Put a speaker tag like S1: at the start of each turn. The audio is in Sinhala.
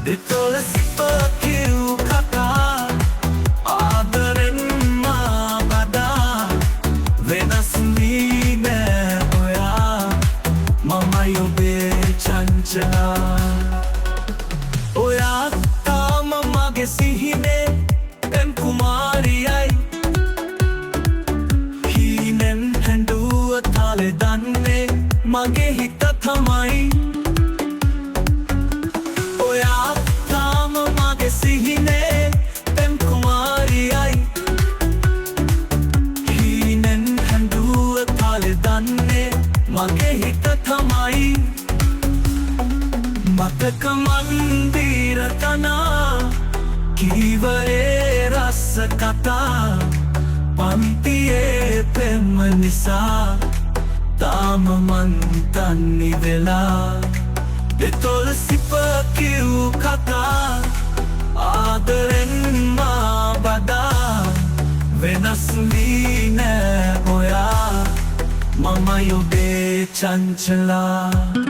S1: දෙතොල සිපකිව් කතා ආදරෙන් මා බදා වෙනස් වී නෑ ඔයා මමයි ඔබේ චංචලා ඔයා තාම මගේ සිහිනේ පෙම් කුමාරියයි හීනෙන් හැඬුව තාලෙ දන්නේ මගේ හිත තමයි සිහිනේ පෙම් කුමාරියයි හීනෙන් හැඬුව තාලෙ දන්නේ මගේ හිත තමයි මතක මන්දිර තනා කීවරේ රස කතා පන්තියේ පෙම් නිසා තාම මන් තනි වෙලා දෙතොල සිපකිව් කතා ආදරෙන් මා බදා වෙනස් වී නෑ ඔයා මමයි ඔබේ චංචලා